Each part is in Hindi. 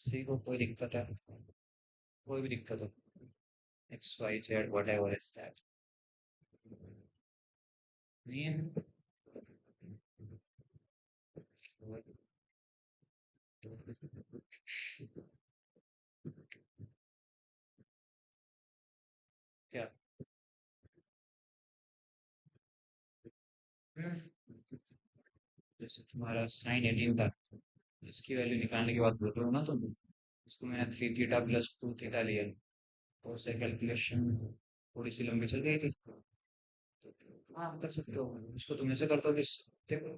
सी को कोई दिक्कत है? कोई भी दिक्कत हो? X Y Z whatever is that, नहीं है? क्या? हम्म, जैसे तुम्हारा साइन 18 था, इसकी वैल्यू निकालने के बाद बोल रहे हो ना तुम, इसको मैंने 3 थीटा प्लस 2 थीटा लिया, तो उससे कैलकुलेशन थोड़ी सी लंबी चल गई थी। तो हाँ, कर सकते हो, इसको तुम ऐसे करते हो कि देखो,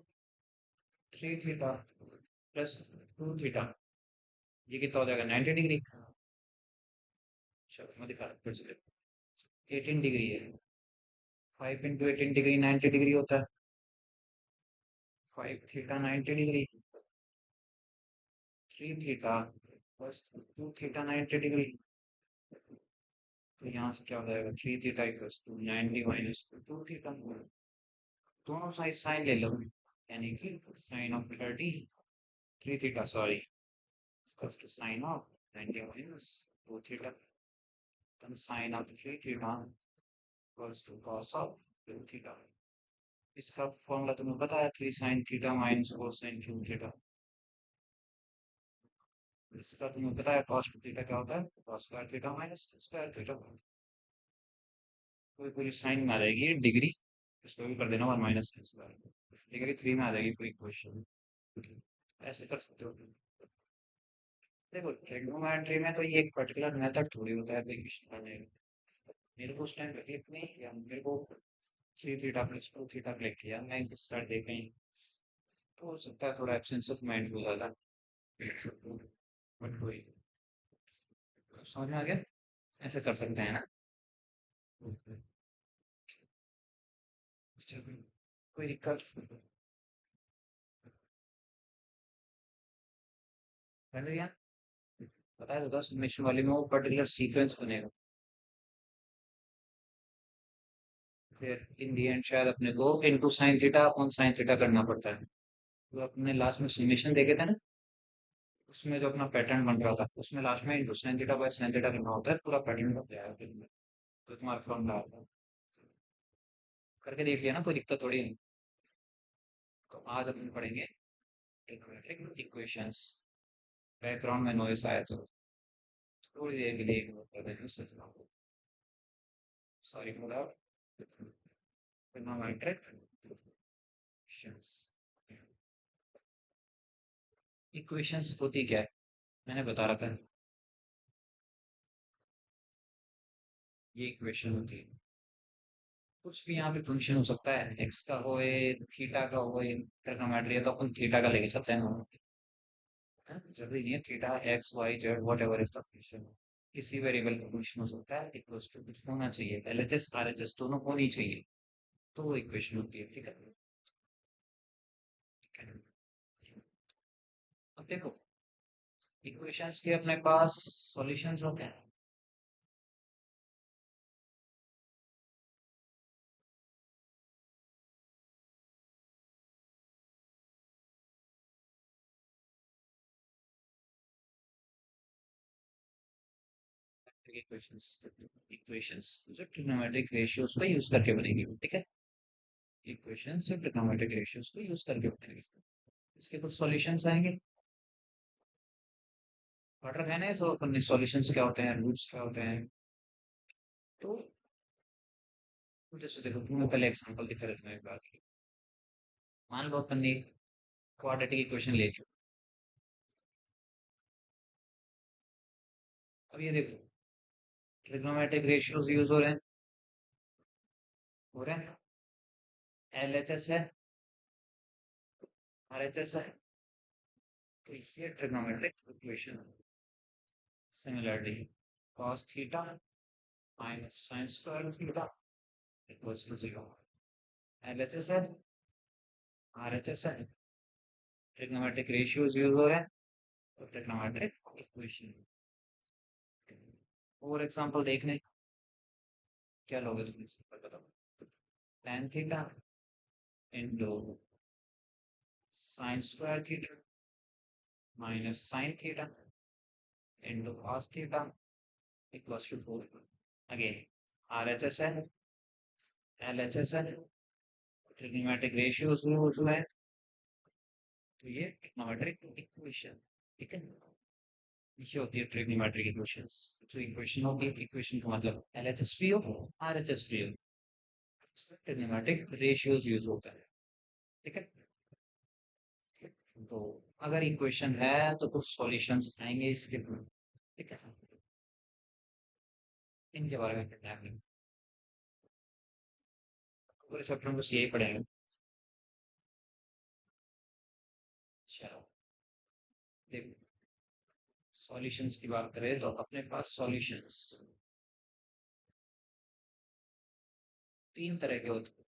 3 थीटा प्लस 2 थीटा, ये कितना हो जाएगा? 90 डिग्री। चलो मैं दिखा फिर से। 18 डिग्री है, 5 × 18 डिग्री 90 डिग्री होता है। 5 theta 90 degree, 3 theta plus 2 theta 90 degree. तो यहाँ से क्या हो जाएगा? 3 थीटा = 90 - 2 थीटा। दोनों साइड साइन ले लो, यानी कि sine of 3 theta, sorry, sine of 90 - 2 theta, then sine of 3 theta = cos of 2 theta. इसका फॉर्मूला तुम्हें पता है, 3 sin थीटा - 4 sin³ थीटा। इसका तुम्हें पता है कॉस 2 थीटा क्या होता है? Cos square theta minus square theta. कोई पूरी साइन में आ जाएगी डिग्री, इसको भी कर देना 1 - sin²। डिग्री 3 में आ जाएगी पूरी क्वेश्चन। ऐसे कर सकते हो। देखो, ट्रिग्नोमेट्री में तो ये एक पर्टिकुलर मेथड थोड़ी होता है एप्लीकेशन करने का। मेरे को उस टाइम क्लिक नहीं किया, मेरे को 3 थीटा प्लस 2 थीटा क्लिक किया, मैं इस साइड देख रही, तो हो सकता है थोड़ा एब्सेंस ऑफ माइंड हो जाता है। बट कोई, समझ में आ गया? ऐसे कर सकते हैं ना? चलो, कोई दिक्कत? पहले यार बताया तो था, सबमिशन वाले में वो पर्टिकुलर सीक्वेंस बनेगा, फिर इन दी एंड शायद अपने को × sin θ/sin θ करना पड़ता है। तो अपने लास्ट में सबमिशन देखे थे ना, उसमें जो अपना पैटर्न बन रहा था, उसमें लास्ट में × sin θ/sin θ करना होता है, पूरा पैटर्न बन जाएगा फिर में। तो तुम्हारा फॉर्मूला आता है, करके देख लिया ना, कोई दिक्कत थोड़ी है। तो आज अपन पढ़ेंगे ट्रिग्नोमेट्रिक इक्वेशंस। बैकग्राउंड में नॉइस आया तो थोड़ी देर के लिए इग्नोर कर देना, उससे sorry for that. Trigonometric equations, equations होती क्या है मैंने बता रखा है, ये इक्वेशन होती है। कुछ भी यहाँ पे फंक्शन हो सकता है, एक्स का हो, थीटा का हो, ट्रिग्नोमेट्री है तो अपन थीटा का लेके चलते हैं। जरूरी नहीं है theta X Y Z whatever is the function, किसी वेरिएबल का फंक्शन हो सकता है, इक्वल्स टू कुछ होना चाहिए, एलएचएस आरएचएस दोनों होनी चाहिए, तो वो इक्वेशन होती है। ठीक है, ठीक है। अब देखो, इक्वेशंस के अपने पास सॉल्यूशंस होते हैं। इक्वेशंस, इक्वेशंस जो ट्रिग्नोमेट्रिक रेशियोज को यूज करके बनेगी, ठीक है। इक्वेशन जो ट्रिग्नोमेट्रिक रेशियोज को यूज करके बनेगी, इसके कुछ सॉल्यूशंस आएंगे। पढ़ रखा है ना, तो अपन सॉल्यूशंस क्या होते हैं, रूट्स क्या होते हैं। तो जैसे देखो, तुम्हें पहले एग्जांपल दिखा देता हूँ एक बार। मान लो अपन ने एक क्वाड्रेटिक इक्वेशन ले ली। अब ये देखो, ट्रिग्नोमेट्रिक रेशियोज यूज हो रहे हैं, एलएचएस है, आरएचएस है, तो ये ट्रिग्नोमेट्रिक इक्वेशन है। Similarly, cos theta minus sine square theta equals to 0। LHS है, आरएचएस है, ट्रिग्नोमेट्रिक रेशियोज यूज हो रहे हैं, तो ट्रिग्नोमेट्रिक इक्वेशन। और एग्जांपल देखने, क्या लोगे तुम इसको बताओ? tan theta into sine square theta minus sine theta into cos theta equals to 4. Again, RHS है, LHS है, ट्रिग्नोमेट्रिक रेशियोज जो है, तो ये ट्रिग्नोमेट्रिक इक्वेशन, ठीक है। नीचे होती है ट्रिग्नोमेट्रिक इक्वेशंस, जो इक्वेशन होती है, इक्वेशन का मतलब LHS भी हो, RHS भी हो, ट्रिग्नोमेट्रिक रेशियोज यूज होता है, ठीक है। तो अगर इक्वेशन है तो कुछ सॉल्यूशंस आएंगे इसके, ठीक है। इनके बारे में पढ़ना है, पूरे चैप्टर में बस यही पढ़ेंगे। चलो देखो, सॉल्यूशंस की बात करें तो अपने पास सॉल्यूशंस तीन तरह के होते हैं।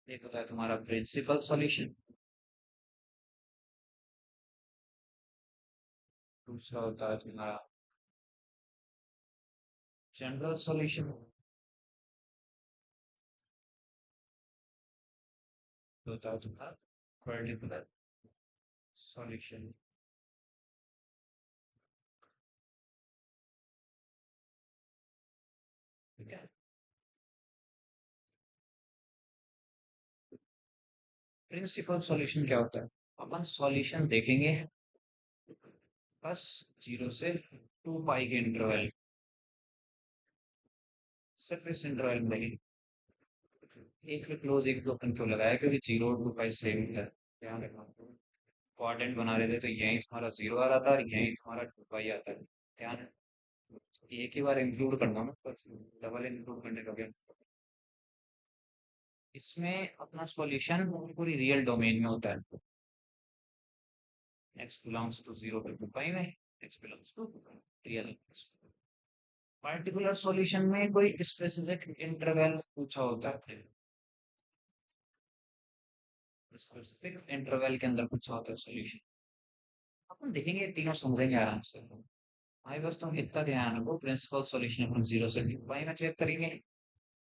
एक होता है तुम्हारा प्रिंसिपल सॉल्यूशन, दूसरा होता है तुम्हारा जनरल सॉल्यूशन, होता है तुम्हारा पर्टिकुलर सॉल्यूशन, ठीक है। प्रिंसिपल सॉल्यूशन क्या होता है? अपन सॉल्यूशन देखेंगे बस 0 से 2 पाई के इंटरवल, सिर्फ इस इंटरवल में देखेंगे। एक पे क्लोज एक पे ओपन क्यों लगाया? क्योंकि 0 और 2 पाई सेम है, ध्यान रखना। क्वाड्रेंट बना रहे थे तो यही तुम्हारा 0 आ रहा था और यही तुम्हारा 2 पाई आता है, ध्यान है। एक ही बार इंक्लूड करना ना, डबल इंक्लूड करने का क्या। इसमें अपना सॉल्यूशन पूरी रियल डोमेन में होता है, x बिलोंग्स टू 0 पे 2 पाई में, x belongs to real. Particular solution में कोई स्पेसिफिक इंटरवल पूछा होता है, स्पेसिफिक इंटरवल के अंदर पूछा होता है सॉल्यूशन। अपन देखेंगे तीनों समझेंगे आराम से। भाई बस तुम इतना ध्यान रखो, प्रिंसिपल सॉल्यूशन अपन 0 से 2 पाई में चेक करेंगे,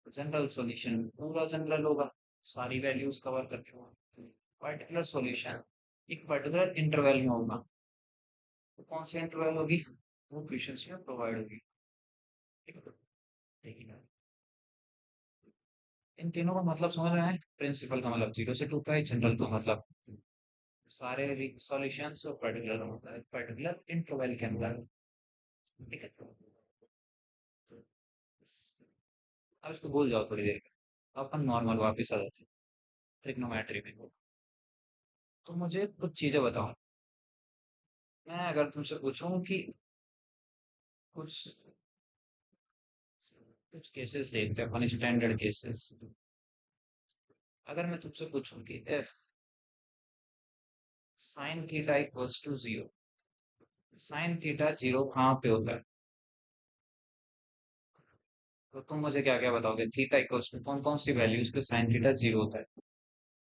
जनरल सॉल्यूशन पूरा जनरल होगा, सारी वैल्यूज कवर करके होगा। पर्टिकुलर सॉल्यूशन एक पर्टिकुलर इंटरवल में होगा, तो कौन सी इंटरवल होगी वो क्वेश्चंस में प्रोवाइड होगी, ठीक है। देखिए इन तीनों का मतलब समझ में आए? प्रिंसिपल का मतलब 0 से 2 पाई, जनरल का मतलब सारे सॉल्यूशंस और पर्टिकुलर पर्टिकुलर इंटरवल के अंदर, ठीक है। अब इसको भूल जाओ थोड़ी देर, अपन नॉर्मल वापस आ जाते हैं ट्रिग्नोमेट्री में। तो मुझे कुछ चीजें बताओ, मैं अगर तुमसे पूछूं कि कुछ कुछ केसेस देखते हैं अपन, स्टैंडर्ड केसेस। अगर मैं तुमसे पूछूं कि if sine theta equals to 0, sine theta 0 कहाँ पे होता है? तो तुम मुझे क्या क्या बताओगे, थीटा इक्वल्स टू कौन कौन सी वैल्यूज पे साइन थीटा 0 होता है?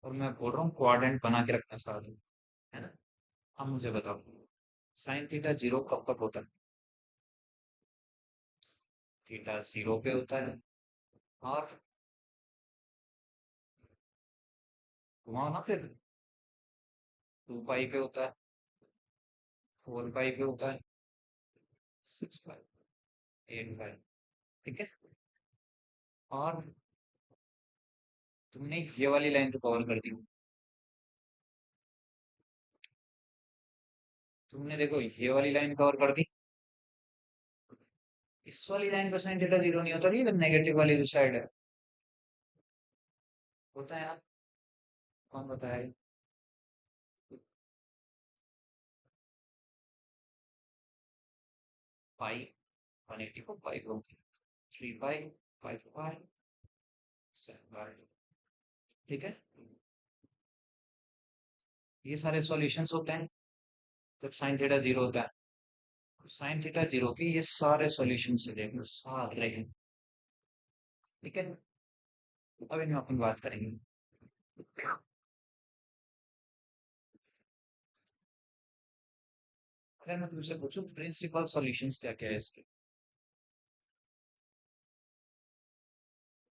और मैं बोल रहा हूँ क्वाड्रेंट बना के रखना साथ में, है ना। अब मुझे बताओ साइन थीटा 0 कब कब होता है? थीटा 0 पे होता है, और घुमाओ ना फिर, 2 पाई पे होता है, 4 पाई पे होता है, 6 पाई, 8 पाई, ठीक है। और तुमने ये वाली लाइन तो कवर कर दी, तुमने देखो ये वाली लाइन कवर कर दी। इस वाली लाइन पर साइन थीटा 0 नहीं होता, नहीं, इधर नेगेटिव वाली जो साइड है होता है ना। कौन बताया? पाई 184 पाई को 3 पाई 5 पाई 7 पाई, ठीक है। ये सारे सॉल्यूशंस होते हैं जब साइन थीटा 0 होता है। साइन थीटा 0 के ये सारे सॉल्यूशन से देख लो, सारे, ठीक है। अब इनमें अपन बात करेंगे। अगर मैं तुमसे पूछूं प्रिंसिपल सॉल्यूशंस क्या क्या है इसके,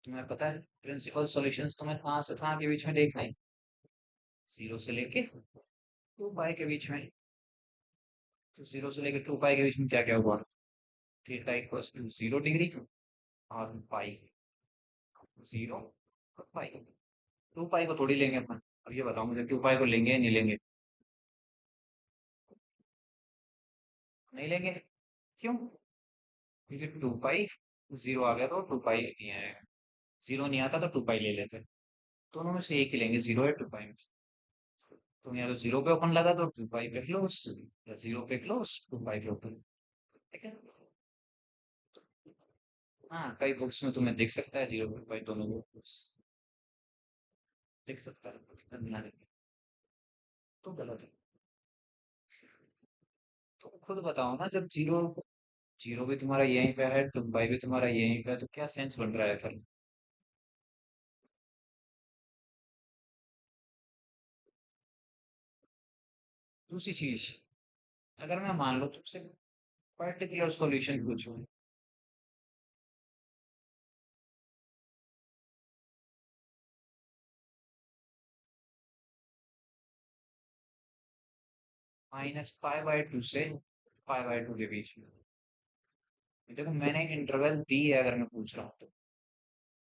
तुम्हें पता है प्रिंसिपल सॉल्यूशंस तुम्हें कहाँ से कहाँ के बीच में देखना है? 0 से लेके 2 पाई के बीच में, तो 0 से लेकर 2 पाई के बीच में क्या क्या हुआ? थीटा इक्वल्स टू 0 डिग्री और पाई 0 और पाई। 2 पाई को थोड़ी लेंगे अपन। अब ये बताओ मुझे, 2 पाई को लेंगे या नहीं लेंगे? नहीं लेंगे। क्यों? क्योंकि 2 पाई 0 आ गया तो 2 पाई नहीं आएगा। 0 नहीं आता तो 2 पाई ले लेते। दोनों में से एक ही लेंगे, 0 या 2 पाई में से। तो या तो 0 पे ओपन लगा तो 2 पाई पे क्लोज, या 0 पे क्लोज 2 पाई पे ओपन। ठीक है। हाँ, कई बुक्स में तुम्हें दिख सकता है 0 2 पाई दोनों बुक्स दिख सकता है, दिक्कत नहीं आने की। तो गलत है। तो खुद बताओ ना, जब जीरो जीरो भी तुम्हारा यहीं पे है, 2 पाई भी तुम्हारा यहीं पे है, तो क्या सेंस बन रहा है फिर? दूसरी चीज, अगर मैं मान लो तुमसे पर्टिकुलर सॉल्यूशन पूछूं, -π/2 से π/2 के बीच में। देखो मैंने एक इंटरवल दी है, अगर मैं पूछ रहा हूँ तो।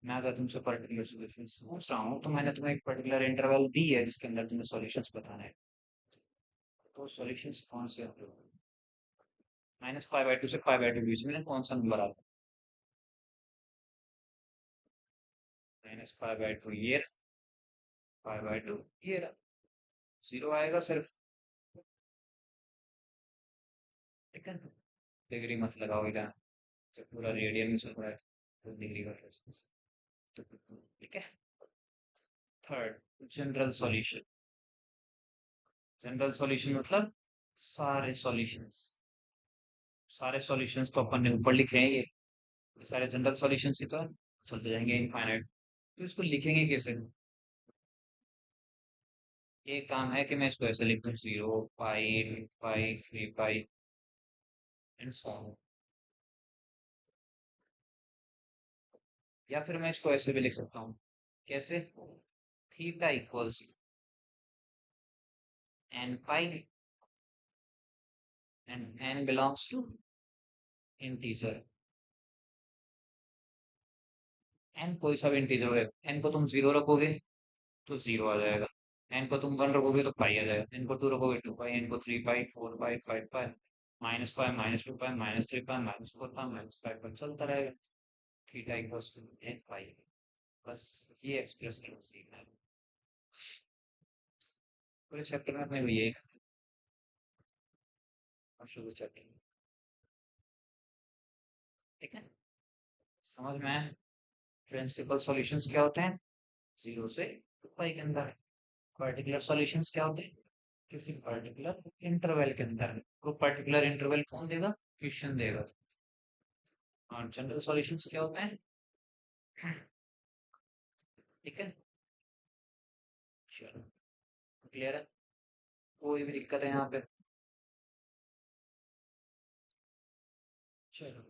मैं अगर तुमसे पर्टिकुलर सॉल्यूशंस पूछ रहा हूँ तो मैंने तुम्हें एक पर्टिकुलर इंटरवल दी है जिसके अंदर तुम्हें सॉल्यूशंस बताना है। तो सॉल्यूशंस कौन से होते हैं? -π/2 से π/2 के बीच में कौन सा नंबर आता है? -π/2 ये, π/2 ये रहा। 0 आएगा सिर्फ। ठीक है। डिग्री मत लगाओ इधर, जब पूरा रेडियन में चल रहा है तो डिग्री का रेफरेंस। ठीक है। Third, general solution. General solution मतलब सारे सॉल्यूशंस। सारे सॉल्यूशंस तो अपन ने ऊपर लिखे हैं, ये सारे जनरल सॉल्यूशंस ही तो है। चलते जाएंगे इनफाइनाइट। तो इसको लिखेंगे कैसे? एक काम है कि मैं इसको ऐसे लिख दूं, 0 पाई 2 पाई 3 पाई एंड सो ऑन। या फिर मैं इसको ऐसे भी लिख सकता हूँ। कैसे? Theta equals n pi and n belongs to integer. n कोई सा भी इंटीजर है, n को तुम 0 रखोगे तो 0 आ जाएगा। n को तुम 1 रखोगे तो पाई आ जाएगा। n को 2 रखोगे 2 पाई, n को 3 पाई 4 पाई 5 पाई, -पाई -2 पाई -3 पाई -4 पाई -5 पाई चलता रहेगा। थीटा इक्वल्स टू n पाई। बस ये एक्सप्रेस करना सीखना है। पूरे चैप्टर में अपने को ये और शुरू चैप्टर में। ठीक है। समझ में आया? प्रिंसिपल सॉल्यूशंस क्या होते हैं? 0 से 2 पाई के अंदर। पर्टिकुलर सॉल्यूशंस क्या होते हैं? किसी पर्टिकुलर इंटरवल के अंदर। वो पर्टिकुलर इंटरवल कौन देगा? क्वेश्चन देगा। और जनरल सॉल्यूशंस क्या होते हैं? ठीक है। चलो, क्लियर है? कोई भी दिक्कत है यहाँ पे? चलो,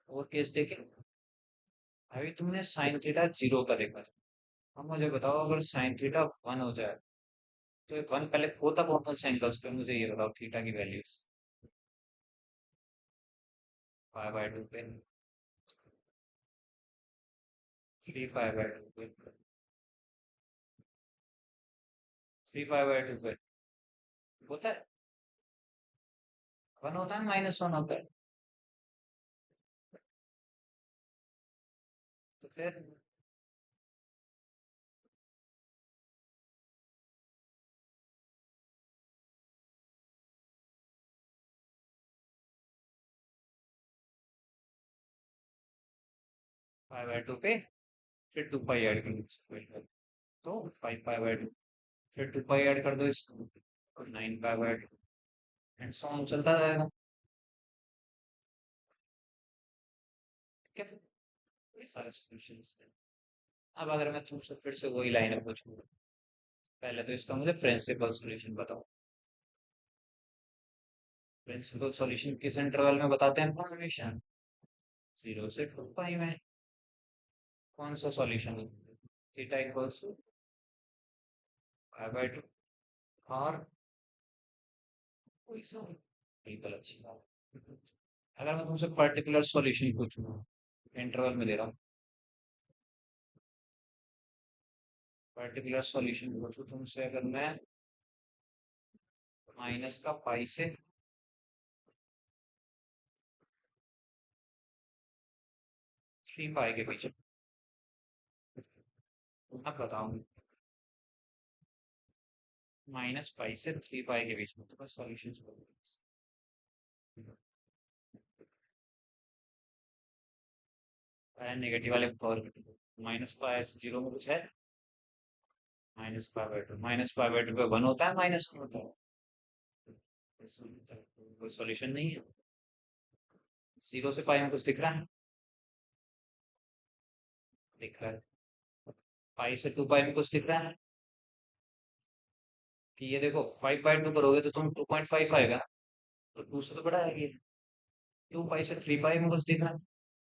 और केस देखें। अभी तुमने साइन थीटा 0 का देखा था। अब मुझे बताओ, अगर साइन थीटा 1 हो जाए तो ये 1 पहले होता कौन कौन से एंगल्स पे, मुझे ये बताओ थीटा की वैल्यूज। π/2 पे, 3 π/2 पे, 3 π/2 पे होता है। 1 होता है, -1 होता है। तो फिर π/2 पे फिर 2 पाई ऐड कर दो, तो 5 π/2। फिर 2 पाई ऐड कर दो इसको, और 9 π/2 एंड सो ऑन चलता रहेगा। ठीक है। ये सारे सॉल्यूशंस हैं। अब अगर मैं तुमसे फिर से वही लाइन पूछूं, पहले तो इसका मुझे प्रिंसिपल सॉल्यूशन बताओ। प्रिंसिपल सॉल्यूशन किस इंटरवल में बताते हैं अपन हमेशा? 0 से 2 पाई में। कौन सा सॉल्यूशन है? थीटा इक्वल्स π/2 और कोई सा बिल्कुल अच्छी बात। अगर मैं तुमसे पर्टिकुलर सॉल्यूशन पूछूं, इंटरवल में दे रहा हूँ, पर्टिकुलर सॉल्यूशन पूछूं तुमसे, अगर मैं माइनस का पाई से 3 पाई के बीच, अब बताऊं, -पाई से 3 पाई के बीच में तो बस सॉल्यूशन। नेगेटिव वाले को और -पाई से 0 में कुछ है, -पाई/2, -पाई/2 पे 1 होता है, -1 होता है, कोई सॉल्यूशन नहीं है। 0 से पाई में कुछ दिख रहा है? दिख रहा है। पाई से 2 पाई में कुछ दिख रहा है कि ये देखो 5/2 करोगे तो तुम 2.5 आएगा, तो 2 से तो बड़ा है ये। 2 पाई से 3 पाई में कुछ दिख रहा है,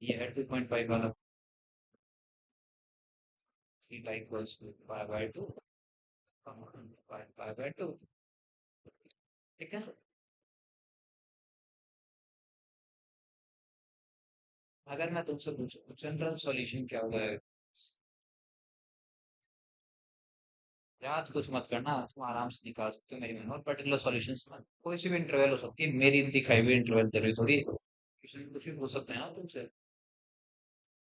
ये है 2.5 वाला। 3 पाई इक्वल्स टू पाई/2, पाई/2, ठीक है। अगर मैं तुमसे पूछूं जनरल सॉल्यूशन क्या होगा, याद कुछ मत करना, तुम आराम से निकाल सकते हो मेरी मेहनत। और पर्टिकुलर सॉल्यूशंस में कोई सी भी इंटरवल हो सकती है, मेरी दिखाई हुई इंटरवल जरूरी थोड़ी है। क्वेश्चन में कुछ भी पूछ सकते हैं ना तुमसे,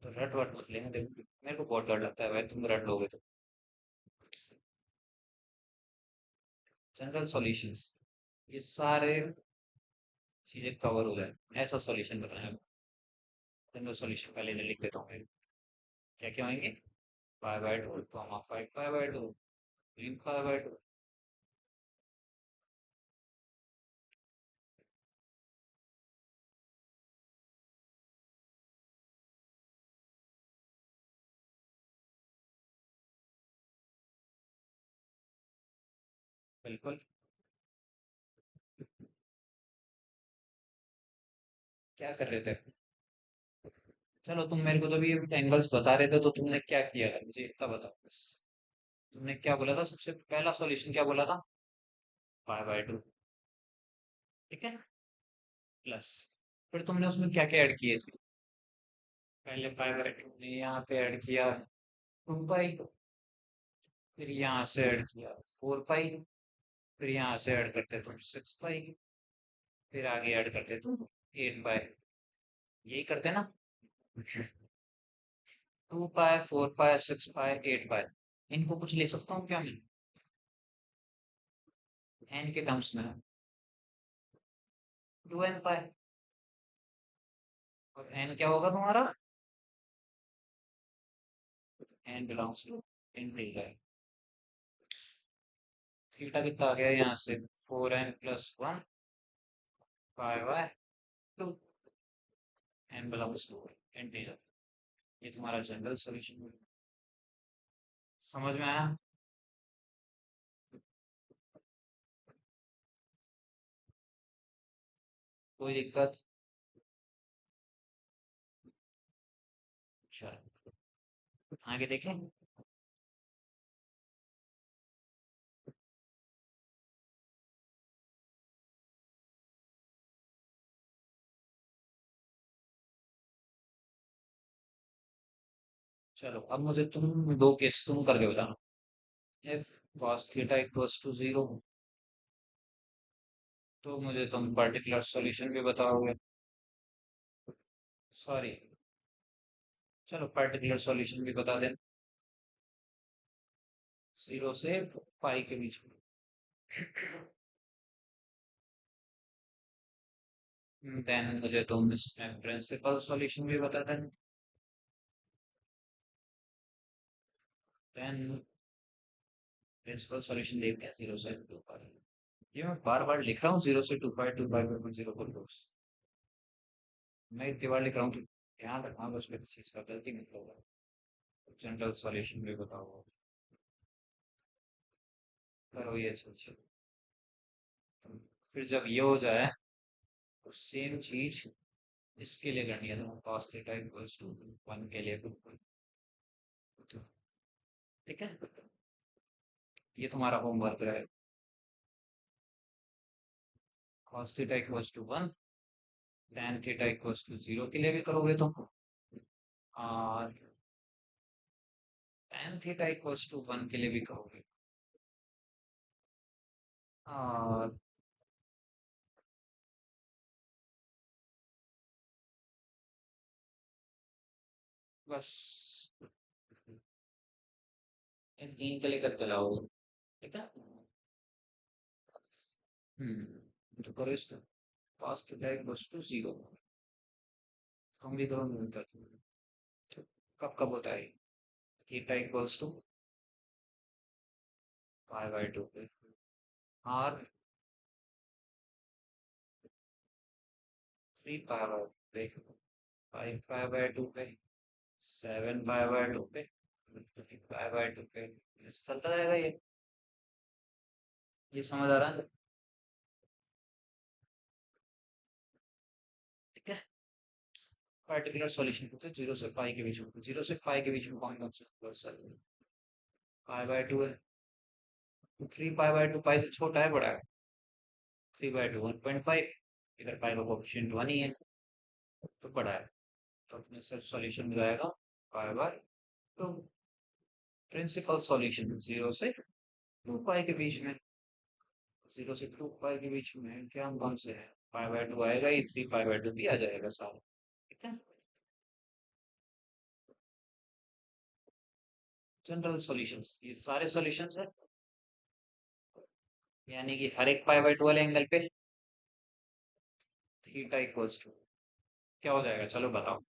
तो रट वट मत लेना, देखो मेरे को बहुत डर लगता है भाई तुम रट लोगे तो। जनरल सॉल्यूशंस, ये सारे चीजें कवर हो जाए ऐसा सॉल्यूशन बताया। जनरल सॉल्यूशन पहले लिख देता हूँ मैं। क्या क्या होंगे? पाई/2, 5 पाई/2, 3 पाई/2। बिल्कुल। क्या कर रहे थे? चलो तुम मेरे को जब ये एंगल्स बता रहे थे तो तुमने क्या किया था मुझे इतना बताओ बस। तुमने क्या बोला था, सबसे पहला सॉल्यूशन क्या बोला था? पाई/2, ठीक है, प्लस फिर तुमने उसमें क्या क्या ऐड किए थे? पहले पाई/2 ने यहाँ पे ऐड किया 2 पाई, फिर यहाँ से ऐड किया 4 पाई, फिर यहाँ से ऐड करते तुम 6 पाई, फिर आगे ऐड करते तुम 8 पाई। यही करते ना? 2 पाई, 4 पाई, 6 पाई, 8 पाई, इनको कुछ ले सकता हूँ क्या मैं एन के टर्म्स में? 2n पाई। और एन क्या होगा तुम्हारा? N belongs to integer. Theta कितना आ गया यहाँ से? 4n+1 पाई/2, एन बिलोंग्स टू इंटीजर। ये तुम्हारा जनरल सॉल्यूशन। समझ में आया? कोई दिक्कत? अच्छा, आगे देखें। चलो अब मुझे तुम दो केस तुम करके बताना। If cos theta equals to 0, तो मुझे तुम पर्टिकुलर सॉल्यूशन भी बताओगे। सॉरी, चलो पर्टिकुलर सॉल्यूशन भी बता दें। 0 से पाई के बीच में। देन मुझे तुम इसमें प्रिंसिपल सॉल्यूशन भी बता दें। देन प्रिंसिपल सॉल्यूशन देखते हैं 0 से 2 पाई। ये मैं बार बार लिख रहा हूँ 0 से 2 पाई, 2 पाई/0 मैं इतनी बार लिख रहा हूँ तो ध्यान रखना बस, मेरी चीज का गलती मत होगा। जनरल सॉल्यूशन भी बताओ, करो ये चीज। फिर जब ये हो जाए तो सेम चीज इसके लिए करनी है, तो cos थीटा इक्वल्स टू 1 के लिए बिल्कुल, ठीक है। ये तुम्हारा होमवर्क है। cos theta equals to 1, tan theta equals to 0 के लिए भी करोगे तुम, और tan थीटा इक्वल्स टू 1 के लिए भी करोगे, और बस इन तीन के लिए करते रहोगे। ठीक है। तो करो इसका, cos थीटा इक्वल्स टू 0, तुम भी करो मिलता है। कब कब होता है, theta equals to pi by 2 पे, और 3 पाई बाय पे, 5 पाई बाय 2 पे, 7 पाई बाय 2 पे, 5 पाई बाय 2 पे, ऐसे चलता रहेगा ये समझ आ रहा है। ठीक है। पर्टिकुलर सॉल्यूशन होते हैं 0 से पाई के बीच में, 0 से पाई के बीच में कौन कौन से नंबर, पाई बाय 2 है, 3 पाई बाय 2 पाई से छोटा है बड़ा है, 3 बाय 2 1.5, इधर पाई का कोएफिशिएंट 1 ही है, तो बड़ा है, तो अपने से सॉल्यूशन हो जाएगा पाई बाय 2। प्रिंसिपल सॉल्यूशन 0 से 2 पाई के बीच में, 0 से 2 पाई के बीच में क्या हम कौन से है, पाई बाय 2 आएगा, ये 3 पाई बाय 2 भी आ जाएगा सारा। ठीक है। जनरल सॉल्यूशंस, ये सारे सॉल्यूशंस है, यानी कि हर एक पाई बाय 2 वाले एंगल पे थीटा इक्वल्स टू क्या हो जाएगा, चलो बताओ।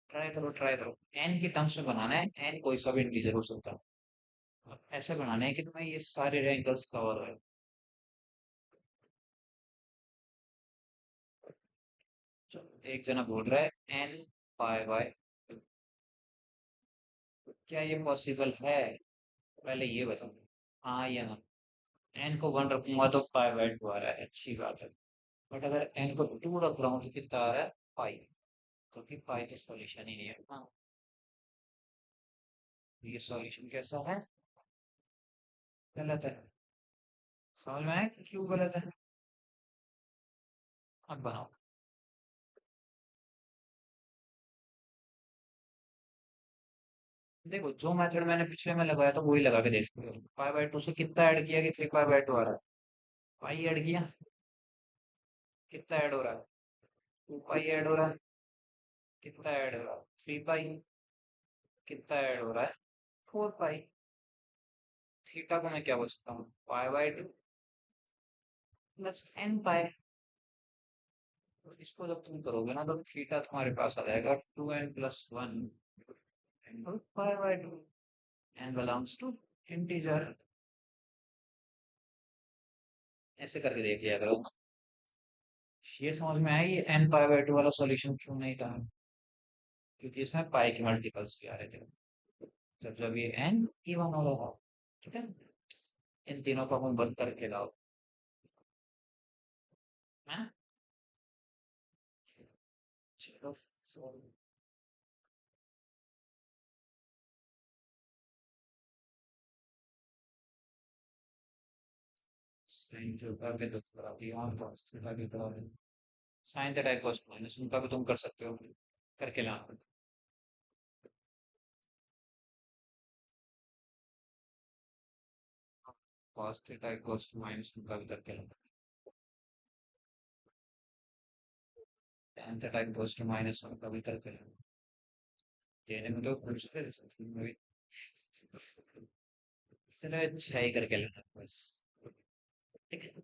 ट्राई करो ट्राई करो, एन के टर्म्स में बनाना है, एन कोई सा भी इंटीजर हो सकता है, ऐसे बनाना है कि तुम्हें ये सारे एंगल्स कवर हो। चलो एक जना बोल रहा है एन पाई बाय 2, क्या ये पॉसिबल है, पहले ये बताओ, हाँ या ना। एन को 1 रखूंगा तो पाई बाय 2 आ रहा है, अच्छी बात है, बट अगर एन को 2 रख रहा हूँ तो कितना आ रहा है, पाई, क्योंकि पाई तो सॉल्यूशन ही नहीं है। हाँ, ये सॉल्यूशन कैसा है, गलत है, समझ में आया कि क्यों गलत है। अब बनाओ। देखो जो मेथड मैंने पिछले में लगाया था वही लगा के देख लो, पाई बाय 2 से कितना ऐड किया कि 3 पाई बाय 2 आ रहा है, पाई ऐड किया, कितना ऐड हो रहा है, 2 पाई ऐड हो रहा है, कितना ऐड हो रहा है, 3 पाई, कितना ऐड हो रहा है, 4 पाई। थीटा को मैं क्या बोल सकता हूँ, पाई बाय 2 प्लस एन पाई। तो इसको जब तुम करोगे ना तो थीटा तुम्हारे पास आ जाएगा 2n+1 pi by 2, n belongs to integer. ऐसे करके देख लिया करो। ये समझ में आई एन पाई बाय 2 वाला सॉल्यूशन क्यों नहीं था, क्योंकि इसमें पाई के मल्टीपल्स भी आ रहे थे, जब जब ये एन इवन हो रहा था। ठीक है। इन तीनों को हम बंद करके लाओ, है। चलो साइन थीटा के दो करा दिया, और cos थीटा के करा दिया, साइन थीटा cos माइनस उनका भी तुम कर सकते हो, करके लाना। cos थीटा माइनस उनका भी करके लाना, tan थीटा माइनस उनका भी करके लाना, देने में तो कुछ दे सकते हो अभी। चलो अच्छा ही करके लेना बस। ठीक है।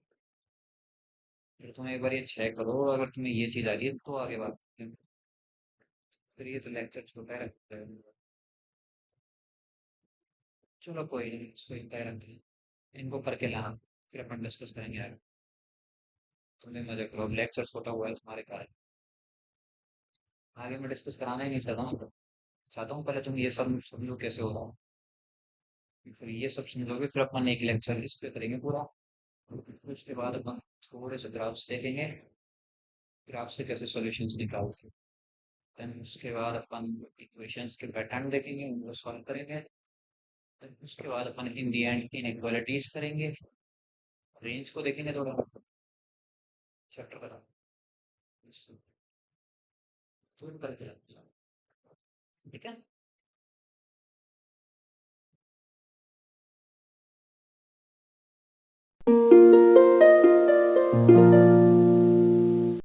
फिर तुम एक बार ये चेक करो, अगर तुम्हें ये चीज आ गई तो आगे बात करते हैं। फिर ये तो लेक्चर छोटा ही रखते हैं, चलो कोई नहीं, इसको इतना ही रखते हैं, इनको करके लाना, फिर अपन डिस्कस करेंगे आगे। तुम्हें मजा करो, अब लेक्चर छोटा हुआ है तुम्हारे कारण, आगे मैं डिस्कस कराना ही नहीं चाहता हूँ, चाहता हूँ पहले तुम ये सब समझो कैसे होगा, फिर ये सब समझोगे फिर अपन एक लेक्चर इस पे करेंगे पूरा, फिर उसके बाद अपन थोड़े से ग्राफ्स देखेंगे, ग्राफ से कैसे सॉल्यूशंस निकालते हैं, देन उसके बाद अपन इक्वेशंस के पैटर्न देखेंगे, उनको सॉल्व करेंगे, तो उसके बाद अपन इन दी एंड इनइक्वालिटीज करेंगे, रेंज को देखेंगे थोड़ा, चैप्टर खत्म, तो करके ठीक है।